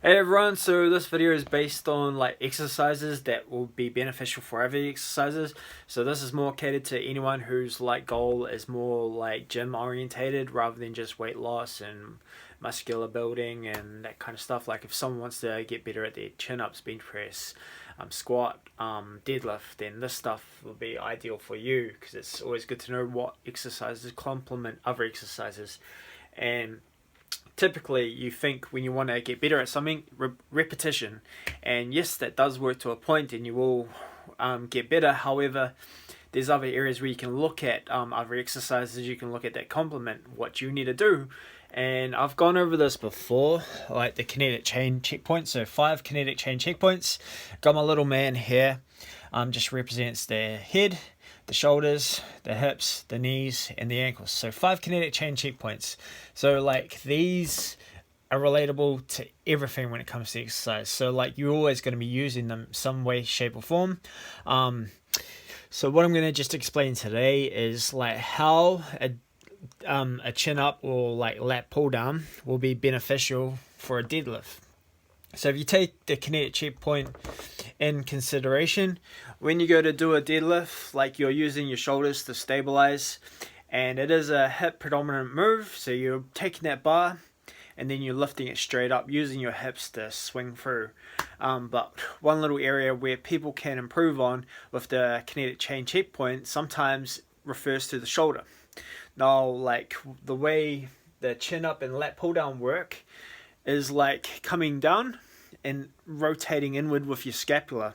Hey everyone, so this video is based on like exercises that will be beneficial for every exercises. So this is more catered to anyone whose like goal is more like gym orientated rather than just weight loss and muscular building and that kind of stuff. Like if someone wants to get better at their chin-ups, bench press, squat, deadlift, then this stuff will be ideal for you because it's always good to know what exercises complement other exercises. And typically you think when you want to get better at something, repetition, and yes, that does work to a point and you will get better. However, there's other areas where you can look at other exercises you can look at that complement what you need to do. And I've gone over this before, like the kinetic chain checkpoints. So 5 kinetic chain checkpoints. Got my little man here, just represents the head, the shoulders, the hips, the knees, and the ankles. So 5 kinetic chain checkpoints. So like these are relatable to everything when it comes to exercise. So like you're always going to be using them some way, shape, or form. So what I'm going to just explain today is like how a chin up or like lat pull down will be beneficial for a deadlift. So if you take the kinetic checkpoint in consideration, when you go to do a deadlift, like you're using your shoulders to stabilize, and it is a hip predominant move, so you're taking that bar and then you're lifting it straight up using your hips to swing through. But one little area where people can improve on with the kinetic chain checkpoint sometimes refers to the shoulder. Now, like the way the chin up and lat pull down work is like coming down and rotating inward with your scapula.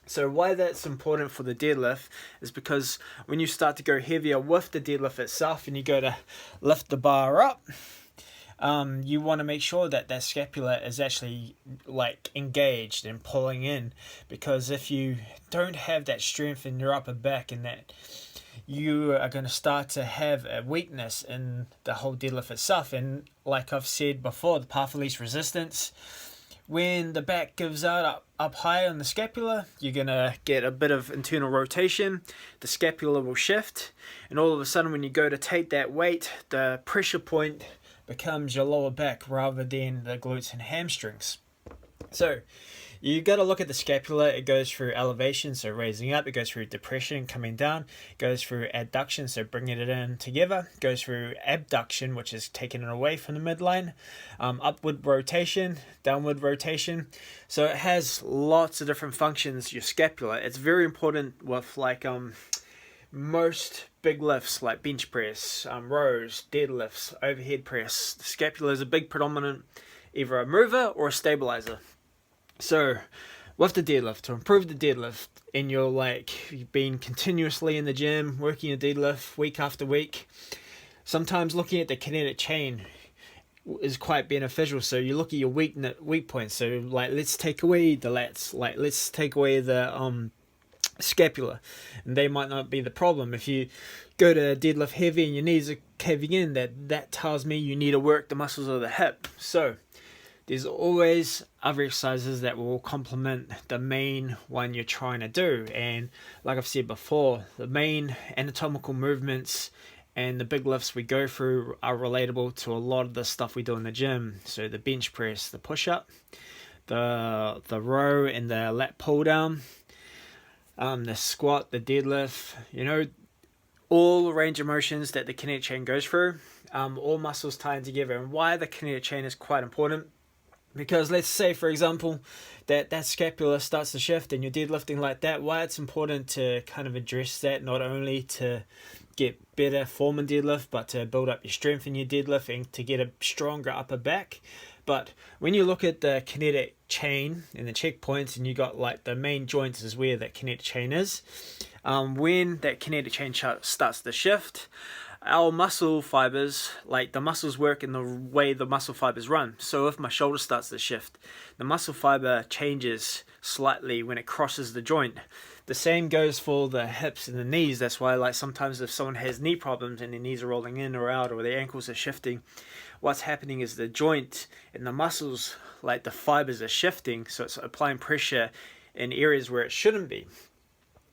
So why that's important for the deadlift is because when you start to go heavier with the deadlift itself and you go to lift the bar up, you want to make sure that that scapula is actually like engaged and pulling in, because if you don't have that strength in your upper back and that, you are going to start to have a weakness in the whole deadlift itself. And like I've said before, the path of least resistance, when the back gives out up high on the scapula, you're going to get a bit of internal rotation, the scapula will shift, and all of a sudden when you go to take that weight, the pressure point becomes your lower back rather than the glutes and hamstrings. So you got to look at the scapula. It goes through elevation, so raising up. It goes through depression, coming down. It goes through adduction, so bringing it in together. It goes through abduction, which is taking it away from the midline. Upward rotation, downward rotation. So it has lots of different functions, your scapula. It's very important with like most big lifts like bench press, rows, deadlifts, overhead press. The scapula is a big predominant, either a mover or a stabilizer. So with the deadlift, to improve the deadlift, and you're like you've been continuously in the gym working a deadlift week after week, sometimes looking at the kinetic chain is quite beneficial. So you look at your weak points. So like let's take away the lats, like let's take away the scapula, and they might not be the problem. If you go to deadlift heavy and your knees are caving in, that tells me you need to work the muscles of the hip. So there's always other exercises that will complement the main one you're trying to do. And like I've said before, the main anatomical movements and the big lifts we go through are relatable to a lot of the stuff we do in the gym. So the bench press, the push-up, the row and the lat pull down, the squat, the deadlift, all the range of motions that the kinetic chain goes through, all muscles tying together. And why the kinetic chain is quite important, because let's say, for example, that scapula starts to shift and you're deadlifting like that. Why it's important to kind of address that, not only to get better form in deadlift, but to build up your strength in your deadlift and to get a stronger upper back. But when you look at the kinetic chain and the checkpoints, and you got like the main joints is where that kinetic chain is. When that kinetic chain starts to shift, our muscle fibers, like the muscles work in the way the muscle fibers run. So if my shoulder starts to shift, the muscle fiber changes slightly when it crosses the joint. The same goes for the hips and the knees. That's why like sometimes if someone has knee problems and their knees are rolling in or out or their ankles are shifting, what's happening is the joint and the muscles, like the fibers are shifting, so it's applying pressure in areas where it shouldn't be.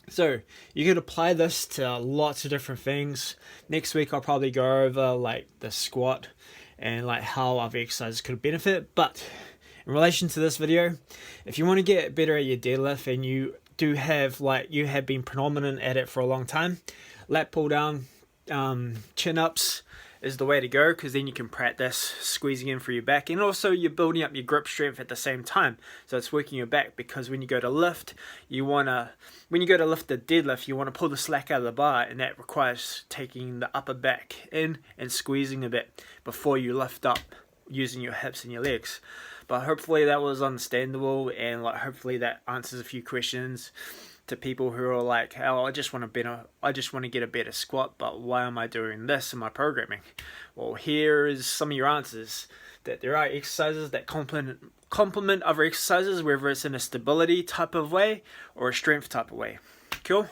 So you can apply this to lots of different things. Next week I'll probably go over like the squat and like how other exercises could benefit. But In relation to this video, if you want to get better at your deadlift and you do have you have been predominant at it for a long time, lat pull down, chin ups is the way to go, because then you can practice squeezing in for your back, and also you're building up your grip strength at the same time, so it's working your back. Because when you go to lift, when you go to lift the deadlift, you want to pull the slack out of the bar, and that requires taking the upper back in and squeezing a bit before you lift up using your hips and your legs. But hopefully that was understandable, and hopefully that answers a few questions to people who are like, oh, I just want to get a better squat, but why am I doing this in my programming? Well, here is some of your answers. That there are exercises that complement other exercises, whether it's in a stability type of way or a strength type of way. Cool.